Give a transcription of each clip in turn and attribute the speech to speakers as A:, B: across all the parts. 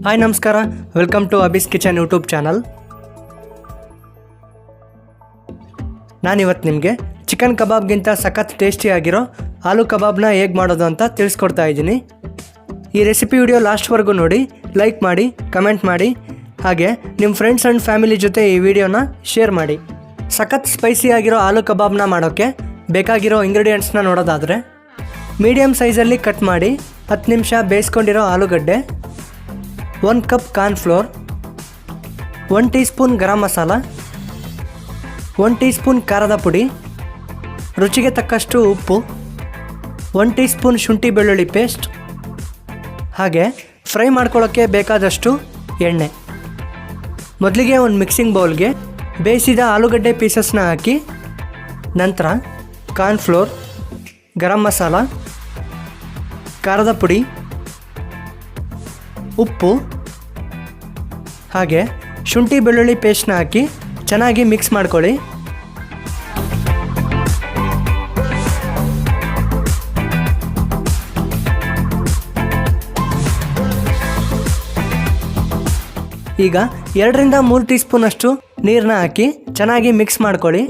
A: Hi ನಮಸ್ಕಾರ, welcome to Abi's kitchen YouTube channel. ನಾನಿವತ್ತು ನಿಮಗೆ ಚಿಕನ್ ಕಬಾಬ್ಗಿಂತ ಸಖತ್ ಟೇಸ್ಟಿಯಾಗಿರೋ ಆಲೂ ಕಬಾಬ್ನ ಹೇಗೆ ಮಾಡೋದು ಅಂತ ತಿಳಿಸ್ಕೊಡ್ತಾ ಇದ್ದೀನಿ. ಈ ರೆಸಿಪಿ ವಿಡಿಯೋ ಲಾಸ್ಟ್ವರೆಗೂ ನೋಡಿ, ಲೈಕ್ ಮಾಡಿ, ಕಮೆಂಟ್ ಮಾಡಿ, ಹಾಗೆ ನಿಮ್ಮ ಫ್ರೆಂಡ್ಸ್ ಆ್ಯಂಡ್ ಫ್ಯಾಮಿಲಿ ಜೊತೆ ಈ ವಿಡಿಯೋನ ಶೇರ್ ಮಾಡಿ. ಸಖತ್ ಸ್ಪೈಸಿಯಾಗಿರೋ ಆಲೂ ಕಬಾಬ್ನ ಮಾಡೋಕ್ಕೆ ಬೇಕಾಗಿರೋ ಇಂಗ್ರೀಡಿಯೆಂಟ್ಸ್ನ ನೋಡೋದಾದರೆ, ಮೀಡಿಯಮ್ ಸೈಜಲ್ಲಿ ಕಟ್ ಮಾಡಿ 10 ನಿಮಿಷ ಬೇಯಿಸ್ಕೊಂಡಿರೋ ಆಲೂಗಡ್ಡೆ, 1 cup cornflour, 1 tea spoon garam masala, 1 tea spoon ಖಾರದ ಪುಡಿ, ರುಚಿಗೆ ತಕ್ಕಷ್ಟು ಉಪ್ಪು, 1 ಟೀ ಸ್ಪೂನ್ ಶುಂಠಿ ಬೆಳ್ಳುಳ್ಳಿ ಪೇಸ್ಟ್, ಹಾಗೆ ಫ್ರೈ ಮಾಡ್ಕೊಳ್ಳೋಕ್ಕೆ ಬೇಕಾದಷ್ಟು ಎಣ್ಣೆ. ಮೊದಲಿಗೆ ಒಂದು ಮಿಕ್ಸಿಂಗ್ ಬೌಲ್ಗೆ ಬೇಯಿಸಿದ ಆಲೂಗಡ್ಡೆ ಪೀಸಸ್ನ ಹಾಕಿ, ನಂತರ ಕಾರ್ನ್ಫ್ಲೋರ್, ಗರಂ ಮಸಾಲ, ಖಾರದ ಪುಡಿ, ಉಪ್ಪು ಹಾಗೆ ಶುಂಠಿ ಬೆಳ್ಳುಳ್ಳಿ ಪೇಸ್ಟ್ನ ಹಾಕಿ ಚೆನ್ನಾಗಿ ಮಿಕ್ಸ್ ಮಾಡ್ಕೊಳ್ಳಿ. ಈಗ 2ರಿಂದ 3 ಟೀ ಸ್ಪೂನಷ್ಟು ನೀರನ್ನ ಹಾಕಿ ಚೆನ್ನಾಗಿ ಮಿಕ್ಸ್ ಮಾಡ್ಕೊಳ್ಳಿ.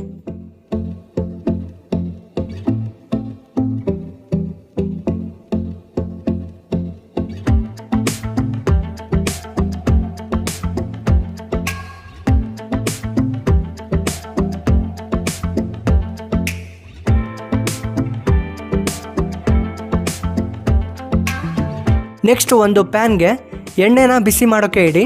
A: ನೆಕ್ಸ್ಟ್ ಒಂದು ಪ್ಯಾನ್ಗೆ ಎಣ್ಣೆನ ಬಿಸಿ ಮಾಡೋಕ್ಕೆ ಇಡಿ.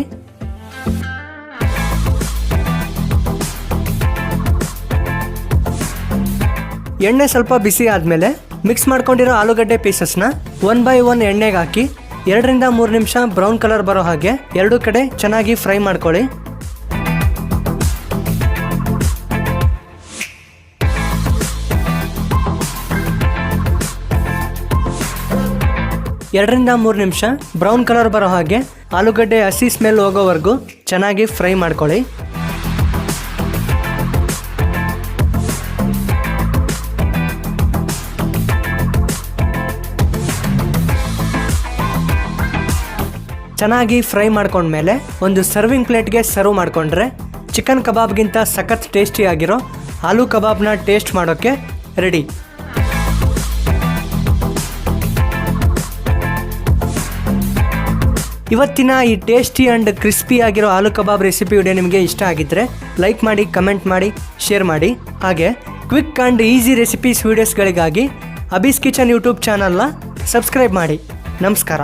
A: ಎಣ್ಣೆ ಸ್ವಲ್ಪ ಬಿಸಿ ಆದಮೇಲೆ ಮಿಕ್ಸ್ ಮಾಡ್ಕೊಂಡಿರೋ ಆಲೂಗಡ್ಡೆ ಪೀಸಸ್ನ 1 ಬೈ 1 ಎಣ್ಣೆಗೆ ಹಾಕಿ 2ರಿಂದ 3 ನಿಮಿಷ ಬ್ರೌನ್ ಕಲರ್ ಬರೋ ಹಾಗೆ ಎರಡೂ ಕಡೆ ಚೆನ್ನಾಗಿ ಫ್ರೈ ಮಾಡ್ಕೊಳ್ಳಿ. ಎರಡರಿಂದ 3 ನಿಮಿಷ ಬ್ರೌನ್ ಕಲರ್ ಬರೋ ಹಾಗೆ ಆಲೂಗಡ್ಡೆ ಹಸಿ ಸ್ಮೆಲ್ ಹೋಗೋವರೆಗೂ ಚೆನ್ನಾಗಿ ಫ್ರೈ ಮಾಡ್ಕೊಳ್ಳಿ. ಚೆನ್ನಾಗಿ ಫ್ರೈ ಮಾಡ್ಕೊಂಡ್ಮೇಲೆ ಒಂದು ಸರ್ವಿಂಗ್ ಪ್ಲೇಟ್ಗೆ ಸರ್ವ್ ಮಾಡಿಕೊಂಡ್ರೆ ಚಿಕನ್ ಕಬಾಬ್ಗಿಂತ ಸಖತ್ ಟೇಸ್ಟಿಯಾಗಿರೋ ಆಲೂ ಕಬಾಬ್ನ ಟೇಸ್ಟ್ ಮಾಡೋಕ್ಕೆ ರೆಡಿ. ಇವತ್ತಿನ ಈ ಟೇಸ್ಟಿ ಆ್ಯಂಡ್ ಕ್ರಿಸ್ಪಿ ಆಗಿರೋ ಆಲೂ ಕಬಾಬ್ ರೆಸಿಪಿ ವಿಡಿಯೋ ನಿಮಗೆ ಇಷ್ಟ ಆಗಿದ್ದರೆ ಲೈಕ್ ಮಾಡಿ, ಕಮೆಂಟ್ ಮಾಡಿ, ಶೇರ್ ಮಾಡಿ. ಹಾಗೆ ಕ್ವಿಕ್ ಆ್ಯಂಡ್ ಈಸಿ ರೆಸಿಪೀಸ್ ವೀಡಿಯೋಸ್ಗಳಿಗಾಗಿ ಅಬೀಸ್ ಕಿಚನ್ ಯೂಟ್ಯೂಬ್ ಚಾನಲ್ನ ಸಬ್ಸ್ಕ್ರೈಬ್ ಮಾಡಿ. ನಮಸ್ಕಾರ.